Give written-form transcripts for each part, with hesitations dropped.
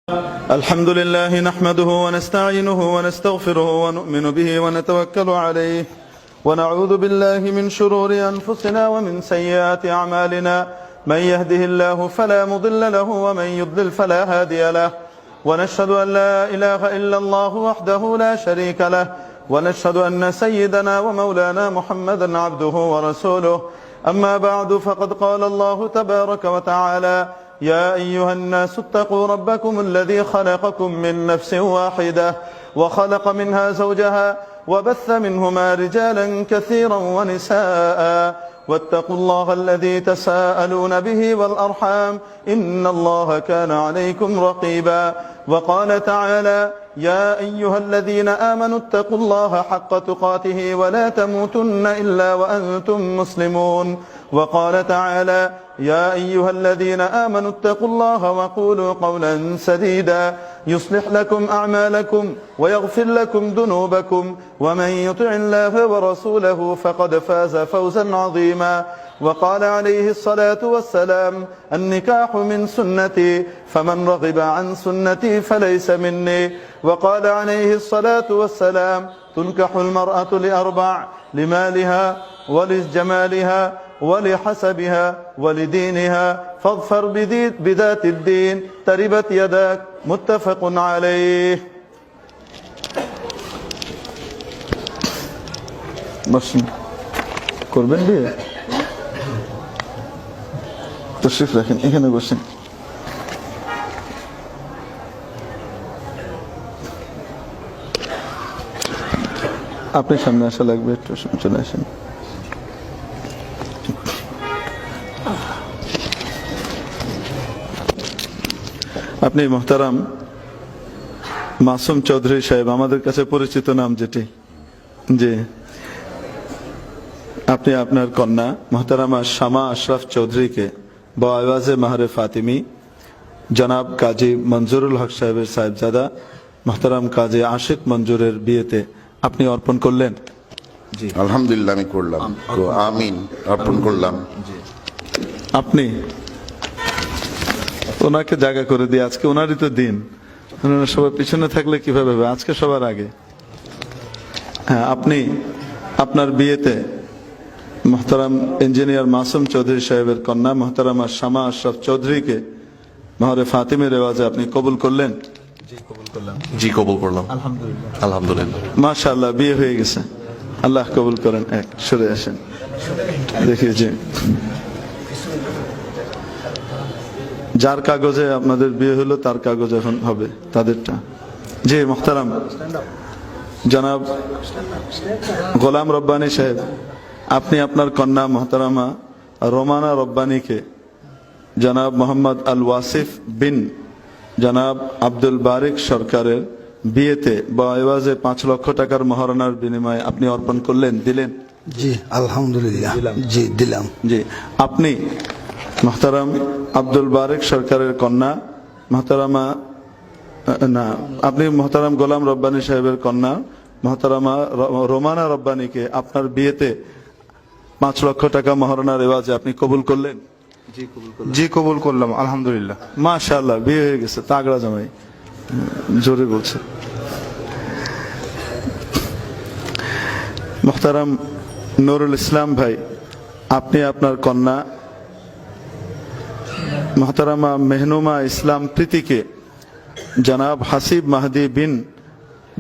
الحمد لله نحمده ونستعينه ونستغفره ونؤمن به ونتوكل عليه ونعوذ بالله من شرور أنفسنا ومن سيئات أعمالنا من يهده الله فلا مضل له ومن يضلل فلا هادي له ونشهد أن لا إله إلا الله وحده لا شريك له ونشهد أن سيدنا ومولانا محمدا عبده ورسوله أما بعد فقد قال الله تبارك وتعالى يا أيها الناس اتقوا ربكم الذي خلقكم من نفس واحدة وخلق منها زوجها وبث منهما رجالا كثيرا ونساء واتقوا الله الذي تساءلون به والأرحام إن الله كان عليكم رقيبا وقال تعالى يا أيها الذين آمنوا اتقوا الله حق تقاته ولا تموتن إلا وأنتم مسلمون وقال تعالى يا أيها الذين آمنوا اتقوا الله وقولوا قولا سديدا يصلح لكم أعمالكم ويغفر لكم ذنوبكم ومن يطع الله ورسوله فقد فاز فوزا عظيما وقال عليه الصلاة والسلام النكاح من سنتي فمن رغب عن سنتي فليس مني وقال عليه الصلاة والسلام تنكح المرأة لأربع لمالها ولجمالها ولحسبها ولدينها فاظفر بذات الدين تربت يداك متفق عليه بس করবেন বিয়ে তশরিফ রাখেন এখানে বসেন আপনি সামনে আসা লাগবে একটু চলে আসেন আপনি মোহতারাম মাসুম চৌধুরী সাহেব আমাদের কাছে পরিচিত নাম যেটি যে আপনি আপনার কন্যা মোহতারামা শামা আশরাফ চৌধুরীকে বাওয়াজে মাহরে ফাতিমি জনাব কাজী মঞ্জুরুল হক সাহেবের সাহেবজাদা মোহতারাম কাজী আশিক মঞ্জুরের বিয়েতে আপনি অর্পণ করলেন। জি আলহামদুলিল্লাহ আমি করলাম, তো আমিন অর্পণ করলাম। আপনি ওনাকে জায়গা করে দিয়ে আজকে ওনারই তো দিন, ওনারা সবার পিছনে থাকলে কিভাবে হবে, আজকে সবার আগে। হ্যাঁ, আপনি আপনার বিয়েতে মোহতারাম ইঞ্জিনিয়ার মাসুম চৌধুরী সাহেবের কন্যা মোহতারামা শামা আশরাফ চৌধুরীকে মাহরে ফাতিমের রেওয়াজে আপনি কবুল করলেন। জি কবুল করলাম আলহামদুলিল্লাহ। মাশাআল্লাহ, বিয়ে হয়ে গেছে, আল্লাহ কবুল করেন। এক সরে আসেন, দেখিয়ে যে যার কাগজে আপনাদের বিয়ে হলো তার কাগজ এখন হবে তাদেরটা। জি মোহতারাম জনাব গোলাম রব্বানী সাহেব, আপনি আপনার কন্যা মোহতারামা রোমানা রব্বানীকে জনাব মোহাম্মদ আল ওয়াসিফ বিন জনাব আব্দুল বারিক সরকারের বিয়েতে বাওয়াজে 5 লক্ষ টাকার মহারণার বিনিময়ে আপনি অর্পণ করলেন, দিলেন? জি আলহামদুলিল্লাহ, জি দিলাম। জি আপনি মোহতারাম আব্দুল বারিক সরকারের কন্যা মোহতারামা না আপনি মোহতারাম গোলাম রব্বানী সাহেবের কন্যা মোহতারামা রোমানা রব্বানীকে আপনার বিয়েতে 5 লক্ষ টাকা মহারণার রেওয়াজে আপনি কবুল করলেন? জি কবুল করলাম আলহামদুলিল্লাহ। মাশাআল্লাহ, বিয়ে হয়ে গেছে, তাগড়া জামাই, জোরে বলছে। মোহতারাম নুরুল ইসলাম ভাই, আপনি আপনার কন্যা মোহতারামা মেহনুমা ইসলাম প্রীতিকে জনাব হাসিব মাহদি বিন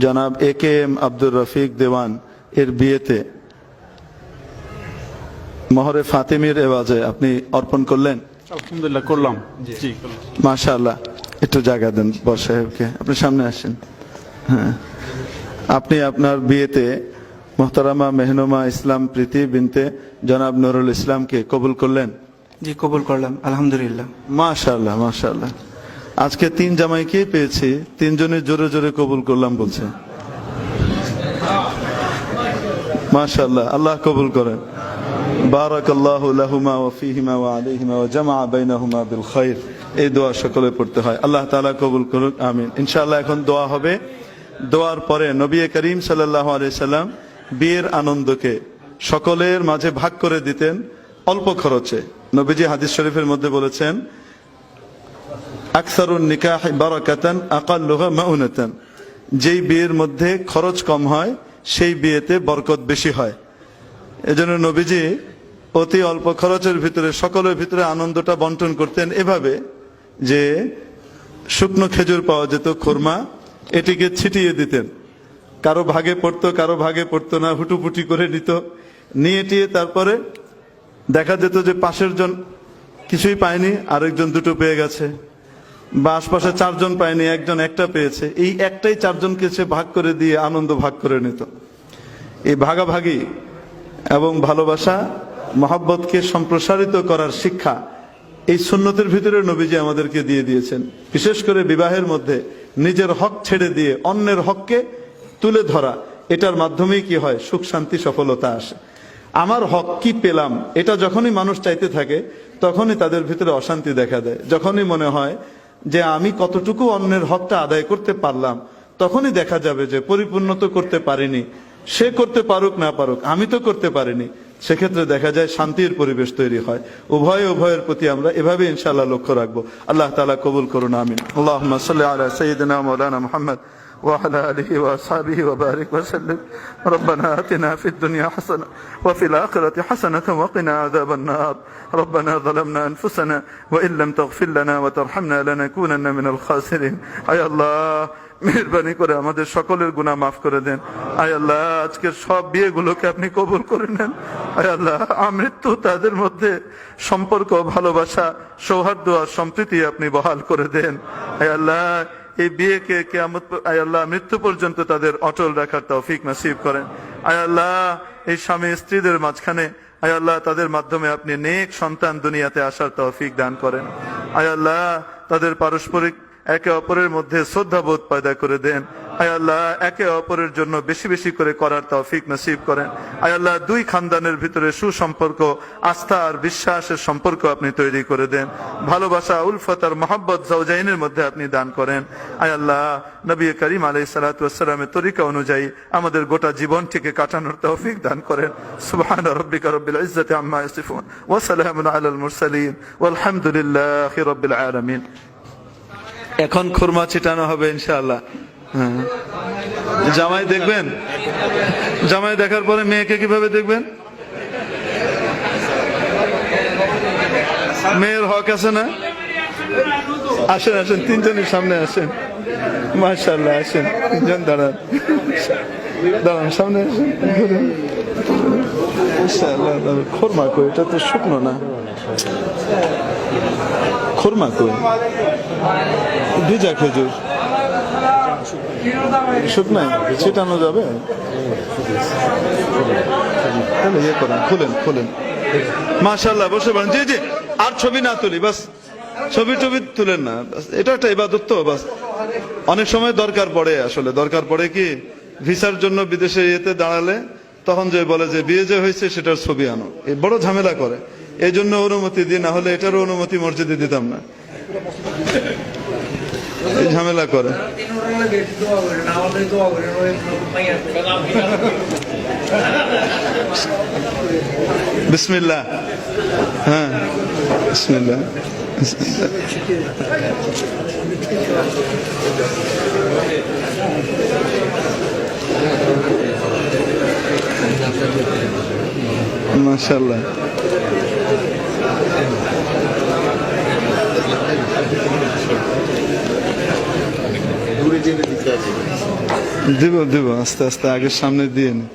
জনাব AKM আব্দুর রফিক দেওয়ান এর বিয়েতে মহরে ফাতিমির এওয়াজে আপনি অর্পণ করলেন? আলহামদুলিল্লাহ করলাম। জি মাশাআল্লাহ, একটু জায়গা দেন বড় সাহেবকে, আপনি সামনে আসেন। হ্যাঁ, আপনি আপনার বিয়েতে মোহতারামা মেহনুমা ইসলাম প্রীতি বিনতে জনাব নুরুল ইসলামকে কবুল করলেন? জি কবুল করলাম আলহামদুলিল্লাহ। মাশাআল্লাহ মাশাআল্লাহ, আজকে 3 জামাইকে পেয়েছি, 3 জনে জোরে জোরে কবুল করলাম বলছে। মাশাআল্লাহ, আল্লাহ কবুল করেন। বারাকাল্লাহু লাহুমা ওয়া ফীহিমা ওয়া আলাইহিমা ওয়া জামআ বাইনাহুমা বিল খায়র। এই দোয়া সকলে পড়তে হয়, আল্লাহ তাআলা কবুল করুক, আমিন। ইনশাআল্লাহ এখন দোয়া হবে, দোয়ার পরে নবী করিম সাল্লাল্লাহু আলাইহি সাল্লাম বিয়ের আনন্দকে সকলের মাঝে ভাগ করে দিতেন অল্প খরচে। নবীজি হাদিস শরীফের মধ্যে বলেছেন আকসারুন নিকাহ বারাকাতান আকাল্লুহা মাউনাতান, যেই বিয়ের মধ্যে খরচ কম হয় সেই বিয়েতে বরকত বেশি হয়। এজন্য নবীজি অতি অল্প খরচের ভিতরে সকলের ভিতরে আনন্দটা বন্টন করতেন এভাবে যে শুকনো খেজুর পাওয়া যেত, খুরমা, এটিকে ছিটিয়ে দিতেন। কারো ভাগে পড়তো, কারো ভাগে পড়তো না, হুটুপুটি করে নিত, নিয়ে টিয়ে তারপরে দেখা যেত যে পাশের জন কিছুই পায়নি, আরেকজন দুটো পেয়ে গেছে, বা আশপাশে চারজন পায়নি, একজন একটা পেয়েছে, এই একটাই চারজনকে সে ভাগ করে দিয়ে আনন্দ ভাগ করে নিত। এই ভাগাভাগি এবং ভালোবাসা মহব্বতকে সম্প্রসারিত করার শিক্ষা এই সুন্নতের ভিতরে নবীজি আমাদেরকে দিয়ে দিয়েছেন। বিশেষ করে বিবাহের মধ্যে নিজের হক ছেড়ে দিয়ে অন্যের হককে তুলে ধরা, এটার মাধ্যমেই কি হয়, সুখ শান্তি সফলতা আসে। আমার হক কি পেলাম, এটা যখনই মানুষ চাইতে থাকে তখনই তাদের ভিতরে অশান্তি দেখা দেয়। যখনই মনে হয় যে আমি কতটুকু অন্যের হকটা আদায় করতে পারলাম, তখনই দেখা যাবে যে পরিপূর্ণ তো করতে পারিনি, সে করতে পারুক না পারুক, আমি তো করতে পারিনি। সেক্ষেত্রে দেখা যায় শান্তির পরিবেশ তৈরি হয়। উভয়ের প্রতি আমরা এভাবে ইনশাআল্লাহ লক্ষ্য রাখবো। আল্লাহ তাআলা কবুল করুন, আমিন। আল্লাহুম্মা সাল্লি আলা সাইয়্যিদিনা মাওলানা মুহাম্মদ وعلى آله وأصحابه وبارك وسلم. ربنا آتنا في الدنيا حسنة وفي الآخرة حسنة وقنا عذاب النار. ربنا ظلمنا أنفسنا وإن لم تغفر لنا وترحمنا لنكونن من الخاسرين. আয় আল্লাহ, মেহেরবানি করে আমাদের সকলের গুনাহ মাফ করে দেন। আয় আল্লাহ, আজকের সব বিয়েগুলোকে আপনি কবুল করে নেন। আয় আল্লাহ, আমৃত্যু তাদের মধ্যে সম্পর্ক, ভালোবাসা, সৌহার্দ্য আর সম্প্রীতি আপনি বহাল করে দেন। আয় আল্লাহ, এই বিয়েকে কিয়ামত, আয় আল্লাহ, মৃত্যু পর্যন্ত তাদের অটল রাখার তৌফিক নসিব করেন। আয় আল্লাহ, এই স্বামী স্ত্রীদের মাঝখানে আয় আল্লাহ তাদের মাধ্যমে আপনি নেক সন্তান দুনিয়াতে আসার তৌফিক দান করেন। আয় আল্লাহ, তাদের পারস্পরিক একে অপরের মধ্যে শ্রদ্ধাবোধ পয়দা করে দেন। আয় আল্লাহ, একে অপরের জন্য বেশি বেশি করে করার তৌফিক নসিব করেন। আয় আল্লাহ, দুই খানদানের ভিতরে সুসম্পর্ক, আস্থা আর বিশ্বাসের সম্পর্ক আপনি তৈরি করে দেন। ভালোবাসা, উলফত আর মহব্বত জাওজাইনের মধ্যে আপনি দান করেন। আয় আল্লাহ, নবী করিম আলাইহিস সালাতু ওয়াস সালামের তরিকা অনুযায়ী আমাদের গোটা জীবনটিকে কাটানোর তৌফিক দান করেন। সুবহানা রাব্বিকা রাব্বিল ইজ্জাতি আম্মা ইয়াসিফুন ওয়া সালামুন আলাল মুরসালিন ওয়াল হামদুলিল্লাহি রাব্বিল আলামিন। এখন খুরমা ছিটানো হবে ইনশাআল্লাহ। জামাই দেখবেন, জামাই দেখার পরে মেয়েকে কিভাবে দেখবেন? মেয়ের হক আছে না? আসেন আসেন, তিনজনের সামনে আসেন। মাশাআল্লাহ, আসেন তিনজন, দাঁড়ান দাঁড়ান, সামনে আসেন। ইনশাআল্লাহ। খুরমা কই? এটা তো শুকনো না। খুরমা কই? ভিজা খেজুর শুকনাই ছিটানো যাবে? তাহলে ইয়ে করেন, খুলেন। মাশাআল্লাহ, বসে পড়েন। জি জি, আর ছবি না তুলি, বাস ছবি টবি তুলেন না, এটা একটা ইবাদত তো, বাস। অনেক সময় দরকার পড়ে, আসলে দরকার পড়ে কি, ভিসার জন্য বিদেশে ইয়েতে দাঁড়ালে তখন যে বলে যে বিয়ে যে হয়েছে সেটার ছবি আনো, এই বড় ঝামেলা করে। এই জন্য অনুমতি দিই, না হলে এটারও অনুমতি মসজিদে দিতাম না, এই ঝামেলা করে। বিসমিল্লাহ। হ্যাঁ, বিসমিল্লাহ। মাশাআল্লাহ। দিব আস্তে আস্তে, আগে সামনে দিয়ে নি।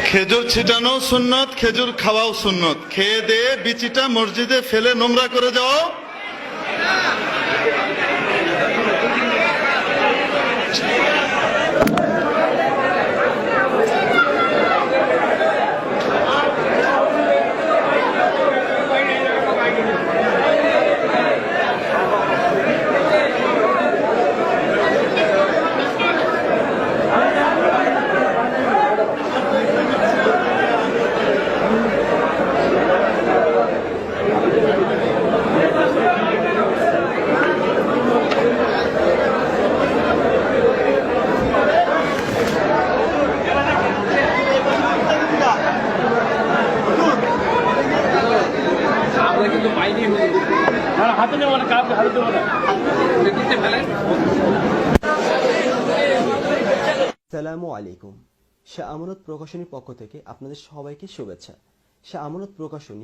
খেজুর ছিটানো সুন্নত, খেজুর খাওয়াও সুন্নত। খেয়ে দিয়ে বিচিটা মসজিদে ফেলে নোংরা করে যাও। আসসালামু আলাইকুম। শাহ আমানত প্রকাশনীর পক্ষ থেকে আপনাদের সবাইকে শুভেচ্ছা। শাহ আমানত প্রকাশনী